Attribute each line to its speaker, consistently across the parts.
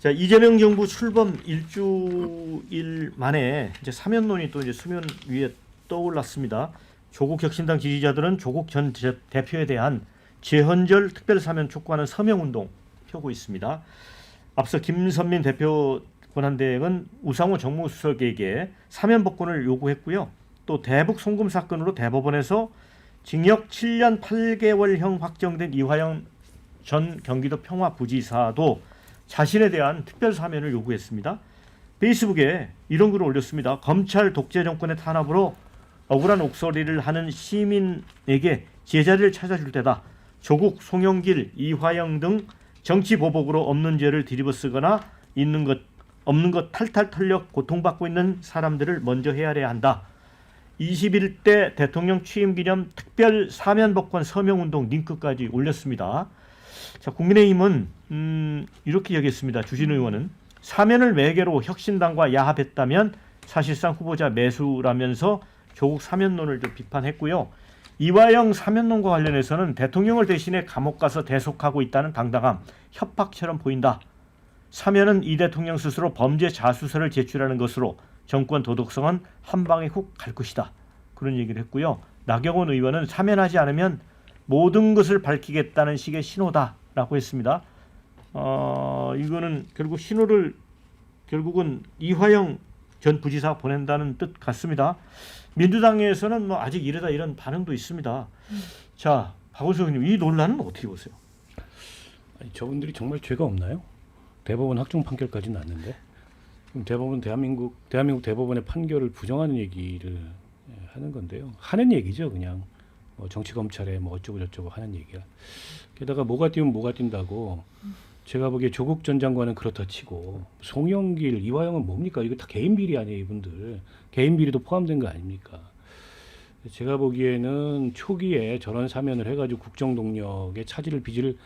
Speaker 1: 자, 이재명 정부 출범 일주일 만에 이제 사면론이 또 이제 수면 위에 떠올랐습니다. 조국 혁신당 지지자들은 조국 전 대표에 대한 재헌절 특별 사면 촉구하는 서명 운동 펴고 있습니다. 앞서 김선민 대표 권한대행은 우상호 정무수석에게 사면 복권을 요구했고요. 또 대북 송금 사건으로 대법원에서 징역 7년 8개월형 확정된 이화영 전 경기도 평화부지사도 자신에 대한 특별 사면을 요구했습니다. 페이스북에 이런 글을 올렸습니다. 검찰 독재 정권의 탄압으로 억울한 옥소리를 하는 시민에게 제자리를 찾아줄 때다. 조국, 송영길, 이화영 등 정치 보복으로 없는 죄를 뒤집어 쓰거나 있는 것 없는 것 탈탈 털려 고통받고 있는 사람들을 먼저 헤아려야 한다. 21대 대통령 취임 기념 특별 사면 복권 서명 운동 링크까지 올렸습니다. 자, 국민의힘은 이렇게 여겼습니다. 주진 의원은 사면을 매개로 혁신당과 야합했다면 사실상 후보자 매수라면서 조국 사면론을 좀 비판했고요. 이화영 사면론과 관련해서는 대통령을 대신해 감옥 가서 대속하고 있다는 당당함, 협박처럼 보인다. 사면은 이 대통령 스스로 범죄 자수서를 제출하는 것으로 정권 도덕성은 한 방에 훅 갈 것이다. 그런 얘기를 했고요. 나경원 의원은 사면하지 않으면 모든 것을 밝히겠다는 식의 신호다라고 했습니다. 이거는 결국 신호를 결국은 이화영 전 부지사 보낸다는 뜻 같습니다. 민주당에서는 뭐 아직 이러다 이런 반응도 있습니다. 자, 박원석 의원님, 이 논란은 어떻게 보세요?
Speaker 2: 아니, 저분들이 정말 죄가 없나요? 대법원 확정 판결까지 났는데 그럼 대법원 대한민국 대법원의 판결을 부정하는 얘기를 하는 건데요. 하는 얘기죠, 그냥 뭐 정치 검찰에 뭐 어쩌고 저쩌고 하는 얘기야. 게다가 뭐가 띄면 뭐가 뛴다고. 제가 보기에 조국 전 장관은 그렇다 치고 송영길, 이화영은 뭡니까? 이거 다 개인 비리 아니에요, 이분들. 개인 비리도 포함된 거 아닙니까? 제가 보기에는 초기에 저런 사면을 해가지고 국정 동력에 차질을 빚을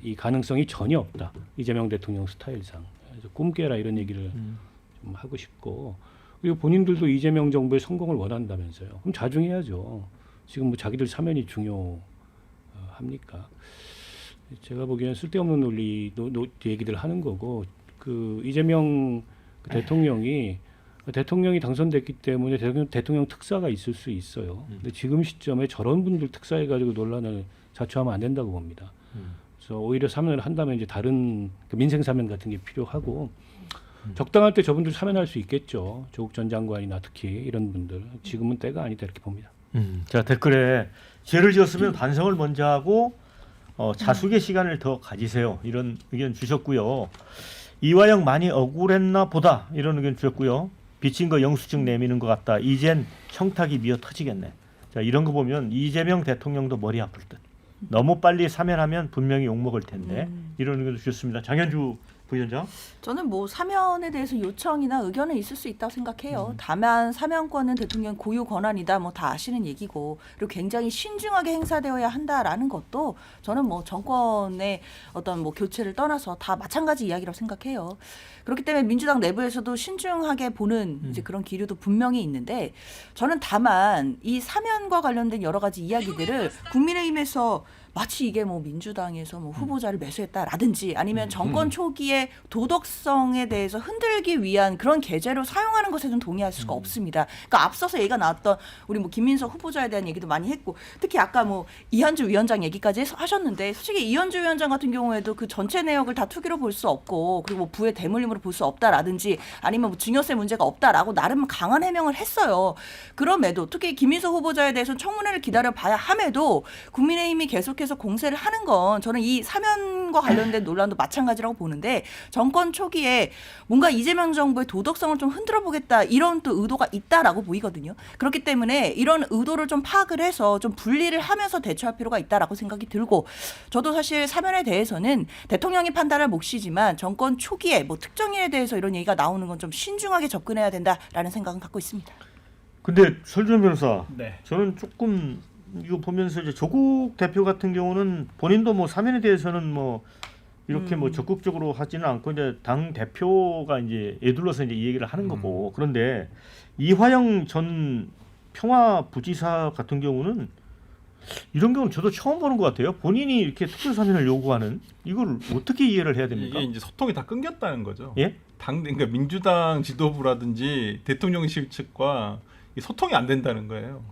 Speaker 2: 이 가능성이 전혀 없다. 이재명 대통령 스타일상. 그래서 꿈 깨라 이런 얘기를 좀 하고 싶고, 그리고 본인들도 이재명 정부의 성공을 원한다면서요. 그럼 자중해야죠. 지금 뭐 자기들 사면이 중요합니까? 제가 보기에는 쓸데없는 논리 얘기들 하는 거고, 그 이재명 대통령이 당선됐기 때문에 대통령 특사가 있을 수 있어요. 근데 지금 시점에 저런 분들 특사해 가지고 논란을 자초하면 안 된다고 봅니다. 그래서 오히려 사면을 한다면 이제 다른 그 민생 사면 같은 게 필요하고, 적당할 때 저분들 사면할 수 있겠죠. 조국 전 장관이나 특히 이런 분들. 지금은 때가 아니다 이렇게 봅니다.
Speaker 1: 자, 댓글에 죄를 지었으면 반성을 먼저 하고 자숙의 시간을 더 가지세요. 이런 의견 주셨고요. 이화영 많이 억울했나 보다. 이런 의견 주셨고요. 비친 거 영수증 내미는 것 같다. 이젠 청탁이 미어 터지겠네. 자, 이런 거 보면 이재명 대통령도 머리 아플 듯. 너무 빨리 사면하면 분명히 욕먹을 텐데. 이런 의견 주셨습니다. 장현주 부위원장.
Speaker 3: 저는 뭐 사면에 대해서 요청이나 의견은 있을 수 있다고 생각해요. 다만 사면권은 대통령 고유 권한이다, 뭐 다 아시는 얘기고, 그리고 굉장히 신중하게 행사되어야 한다라는 것도 저는 뭐 정권의 어떤 뭐 교체를 떠나서 다 마찬가지 이야기라고 생각해요. 그렇기 때문에 민주당 내부에서도 신중하게 보는 이제 그런 기류도 분명히 있는데, 저는 다만 이 사면과 관련된 여러 가지 이야기들을 국민의힘에서 마치 이게 뭐 민주당에서 뭐 후보자를 매수했다라든지 아니면 정권 초기에 도덕성에 대해서 흔들기 위한 그런 계제로 사용하는 것에 좀 동의할 수가 없습니다. 그러니까 앞서서 얘기가 나왔던 우리 뭐 김민석 후보자에 대한 얘기도 많이 했고, 특히 아까 뭐 이현주 위원장 얘기까지 하셨는데, 솔직히 이현주 위원장 같은 경우에도 그 전체 내역을 다 투기로 볼 수 없고, 그리고 뭐 부의 대물림으로 볼 수 없다라든지 아니면 뭐 증여세 문제가 없다라고 나름 강한 해명을 했어요. 그럼에도 특히 김민석 후보자에 대해서는 청문회를 기다려봐야 함에도 국민의힘이 계속해서 공세를 하는 건 저는 이 사면과 관련된 논란도 마찬가지라고 보는데, 정권 초기에 뭔가 이재명 정부의 도덕성을 좀 흔들어 보겠다 이런 또 의도가 있다라고 보이거든요. 그렇기 때문에 이런 의도를 좀 파악을 해서 좀 분리를 하면서 대처할 필요가 있다라고 생각이 들고, 저도 사실 사면에 대해서는 대통령이 판단할 몫이지만 정권 초기에 뭐 특정인에 대해서 이런 얘기가 나오는 건 좀 신중하게 접근해야 된다라는 생각은 갖고 있습니다.
Speaker 1: 근데 설준 변호사,
Speaker 2: 네.
Speaker 1: 저는 조금 이거 보면서 이제 조국 대표 같은 경우는 본인도 뭐 사면에 대해서는 뭐 이렇게 뭐 적극적으로 하지는 않고 이제 당 대표가 이제 애둘러서 이제 이 얘기를 하는 거고, 그런데 이화영 전 평화부지사 같은 경우는 이런 경우는 저도 처음 보는 것 같아요. 본인이 이렇게 특별 사면을 요구하는 이걸 어떻게 이해를 해야 됩니까?
Speaker 4: 이게 이제 소통이 다 끊겼다는 거죠.
Speaker 1: 예?
Speaker 4: 그러니까 민주당 지도부라든지 대통령실 측과 이 소통이 안 된다는 거예요.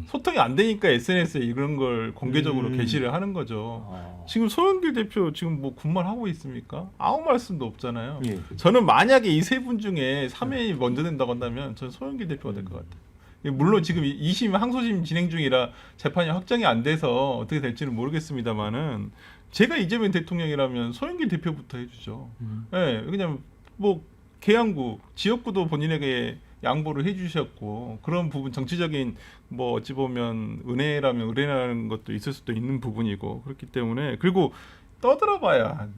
Speaker 4: 소통이 안 되니까 SNS에 이런 걸 공개적으로 게시를 하는 거죠. 지금 소영길 대표 지금 뭐 군말 하고 있습니까? 아무 말씀도 없잖아요.
Speaker 1: 예.
Speaker 4: 저는 만약에 이 세 분 중에 3회이 먼저 된다고 한다면 저는 소영길 대표가 될 것 같아요. 물론 지금 2심 항소심 진행 중이라 재판이 확정이 안 돼서 어떻게 될지는 모르겠습니다만은 제가 이재명 대통령이라면 소영길 대표부터 해주죠. 예, 그냥 뭐 계양구 지역구도 본인에게 양보를 해주셨고 그런 부분 정치적인 뭐 어찌 보면 은혜라면 은혜라는 것도 있을 수도 있는 부분이고 그렇기 때문에 그리고 떠들어봐야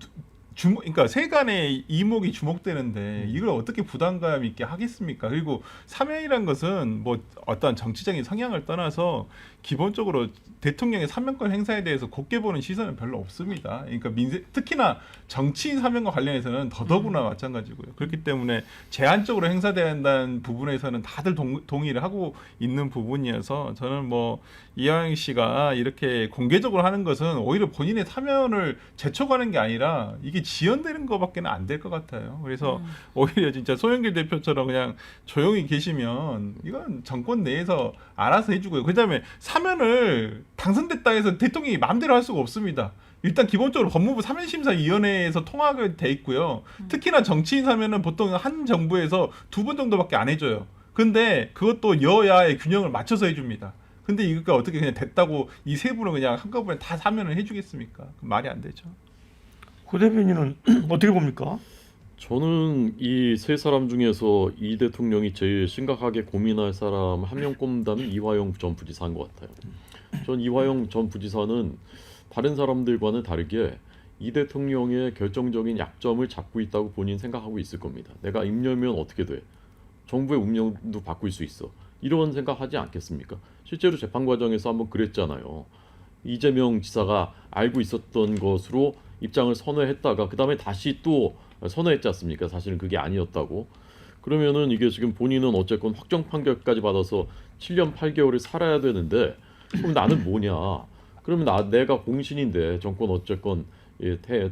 Speaker 4: 그러니까 세간의 이목이 주목되는데 이걸 어떻게 부담감 있게 하겠습니까? 그리고 사면이란 것은 뭐 어떤 정치적인 성향을 떠나서 기본적으로 대통령의 사면권 행사에 대해서 곱게 보는 시선은 별로 없습니다. 그러니까 특히나 정치인 사면과 관련해서는 더더구나 마찬가지고요. 그렇기 때문에 제한적으로 행사된다는 부분에서는 다들 동의를 하고 있는 부분이어서 저는 뭐 이화영 씨가 이렇게 공개적으로 하는 것은 오히려 본인의 사면을 제쳐가는 게 아니라 이게 지연되는 것밖에는 안 될 것 같아요. 그래서 오히려 진짜 소영길 대표처럼 그냥 조용히 계시면 이건 정권 내에서 알아서 해주고요. 그다음에 사면을 당선됐다 해서 대통령이 마음대로 할 수가 없습니다. 일단 기본적으로 법무부 사면심사위원회에서 통하게 돼 있고요. 특히나 정치인 사면은 보통 한 정부에서 2번 정도밖에 안 해줘요. 근데 그것도 여야의 균형을 맞춰서 해줍니다. 근데 이거 어떻게 그냥 됐다고 이 세 분을 그냥 한꺼번에 다 사면을 해주겠습니까? 말이 안 되죠.
Speaker 1: 고 대변인은 어떻게 봅니까?
Speaker 5: 저는 이 세 사람 중에서 이 대통령이 제일 심각하게 고민할 사람 한 명 꼽는다면 이화영 전 부지사인 것 같아요. 전 이화영 전 부지사는 다른 사람들과는 다르게 이 대통령의 결정적인 약점을 잡고 있다고 본인 생각하고 있을 겁니다. 내가 입 열면 어떻게 돼? 정부의 운명도 바꿀 수 있어. 이런 생각하지 않겠습니까? 실제로 재판 과정에서 한번 그랬잖아요. 이재명 지사가 알고 있었던 것으로 입장을 선회했다가 그 다음에 다시 또 선회했지 않습니까? 사실은 그게 아니었다고. 그러면은 이게 지금 본인은 어쨌건 확정 판결까지 받아서 7년 8개월을 살아야 되는데 그럼 나는 뭐냐? 그러면 내가 공신인데 정권 어쨌건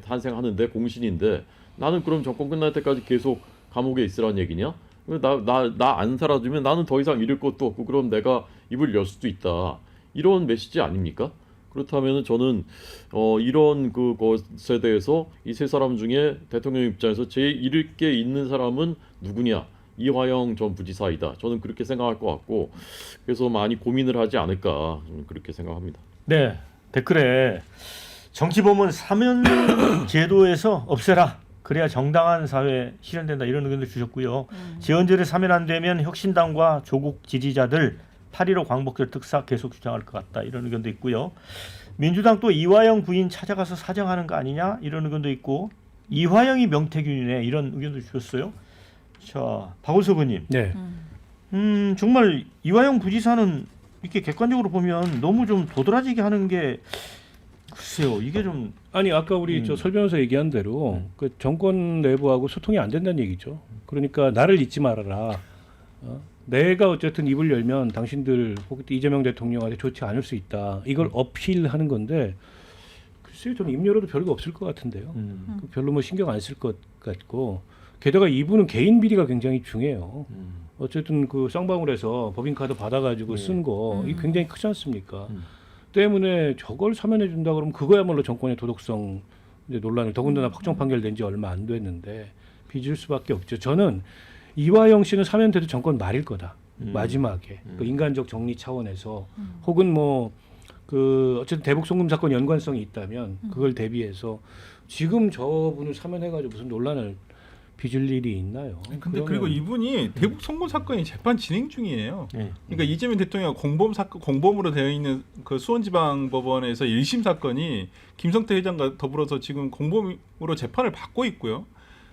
Speaker 5: 탄생하는데 공신인데 나는 그럼 정권 끝날 때까지 계속 감옥에 있으란 얘기냐? 나 안 살아주면 나는 더 이상 잃을 것도 없고 그럼 내가 입을 열 수도 있다. 이런 메시지 아닙니까? 그렇다면 저는 이런 그것에 대해서 이 세 사람 중에 대통령 입장에서 제일 잃을 게 있는 사람은 누구냐? 이화영 전 부지사이다. 저는 그렇게 생각할 것 같고 그래서 많이 고민을 하지 않을까 저는 그렇게 생각합니다.
Speaker 1: 네, 댓글에 정치범은 사면 제도에서 없애라. 그래야 정당한 사회 실현된다 이런 의견도 주셨고요. 지연절에 사면 안 되면 혁신당과 조국 지지자들 8.15 광복절 특사 계속 주장할 것 같다 이런 의견도 있고요. 민주당 또 이화영 부인 찾아가서 사정하는 거 아니냐 이런 의견도 있고 이화영이 명태균이네 이런 의견도 주셨어요. 자, 박원석 의원님.
Speaker 2: 네.
Speaker 1: 정말 이화영 부지사는 이렇게 객관적으로 보면 너무 좀 도드라지게 하는 게 글쎄요 이게 좀
Speaker 2: 아니 아까 우리 저 설 변호사 얘기한 대로 그 정권 내부하고 소통이 안 된다는 얘기죠. 그러니까 나를 잊지 말아라. 내가 어쨌든 입을 열면 당신들 혹은 이재명 대통령한테 좋지 않을 수 있다. 이걸 어필하는 건데 글쎄요 저는 입 열어도 별거 없을 것 같은데요. 별로 뭐 신경 안 쓸 것 같고 게다가 이분은 개인 비리가 굉장히 중요해요. 어쨌든 그 쌍방울에서 법인카드 받아가지고 쓴 거 이게 굉장히 크지 않습니까? 때문에 저걸 사면해 준다 그러면 그거야말로 정권의 도덕성 이제 논란을 더군다나 확정 판결된 지 얼마 안 됐는데 빚을 수밖에 없죠. 저는 이화영 씨는 사면돼도 정권 말일 거다. 마지막에 그 인간적 정리 차원에서 혹은 뭐 그 어쨌든 대북 송금 사건 연관성이 있다면 그걸 대비해서 지금 저분을 사면해가지고 무슨 논란을 빚을 일이 있나요?
Speaker 4: 근데 그리고 이분이 대북 송금 사건이 재판 진행 중이에요. 그러니까 이재명 대통령 공범으로 되어 있는 그 수원지방법원에서 1심 사건이 김성태 회장과 더불어서 지금 공범으로 재판을 받고 있고요.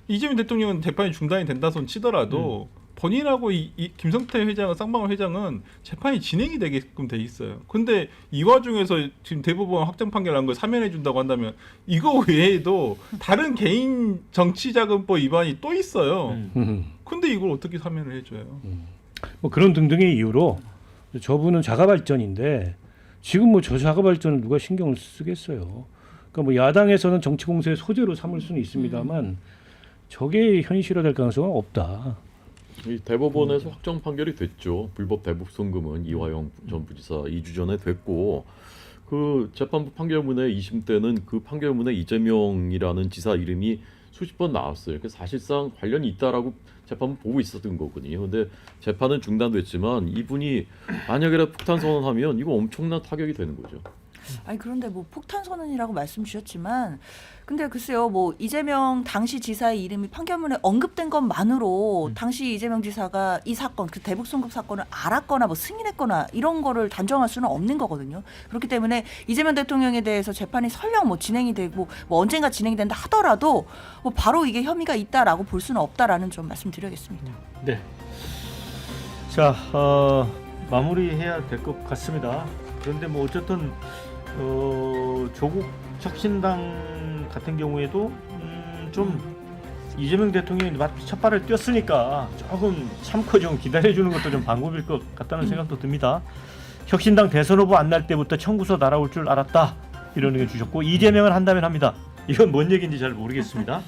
Speaker 4: 이재명 대통령은 재판이 중단이 된다 손 치더라도 본인하고 이 김성태 회장, 쌍방울 회장은 재판이 진행이 되게끔 돼 있어요. 근데 이 와중에서 지금 대법원 확정 판결 난 걸 사면해 준다고 한다면 이거 외에도 다른 개인 정치자금법 위반이 또 있어요. 근데 이걸 어떻게 사면을 해줘요?
Speaker 2: 뭐 그런 등등의 이유로 저분은 자가발전인데 지금 뭐 저자가 발전을 누가 신경을 쓰겠어요. 그러니까 뭐 야당에서는 정치 공세의 소재로 삼을 수는 있습니다만 저게 현실화될 가능성은 없다.
Speaker 5: 이 대법원에서 확정 판결이 됐죠. 불법 대북 송금은 이화영 전 부지사 2주 전에 됐고 그 재판부 판결문의 2심 때는 그 판결문에 이재명이라는 지사 이름이 수십 번 나왔어요. 그래서 사실상 관련이 있다라고 재판부 보고 있었던 거거든요. 근데 재판은 중단됐지만 이분이 만약에 폭탄 선언하면 이거 엄청난 타격이 되는 거죠.
Speaker 3: 아니 그런데 뭐 폭탄 선언이라고 말씀 주셨지만 근데 글쎄요 뭐 이재명 당시 지사의 이름이 판결문에 언급된 것만으로 당시 이재명 지사가 이 사건 그 대북 송금 사건을 알았거나 뭐 승인했거나 이런 거를 단정할 수는 없는 거거든요. 그렇기 때문에 이재명 대통령에 대해서 재판이 설령 뭐 진행이 되고 뭐 언젠가 진행이 된다 하더라도 뭐 바로 이게 혐의가 있다라고 볼 수는 없다라는 좀 말씀드리겠습니다.
Speaker 1: 네. 자, 마무리해야 될 것 같습니다. 그런데 뭐 어쨌든 조국 혁신당 같은 경우에도 좀 이재명 대통령이 첫 발을 뛰었으니까 조금 참고 좀 기다려주는 것도 좀 방법일 것 같다는 생각도 듭니다. 혁신당 대선 후보 안 날 때부터 청구서 날아올 줄 알았다 이런 의견 주셨고 이재명을 한다면 합니다. 이건 뭔 얘기인지 잘 모르겠습니다.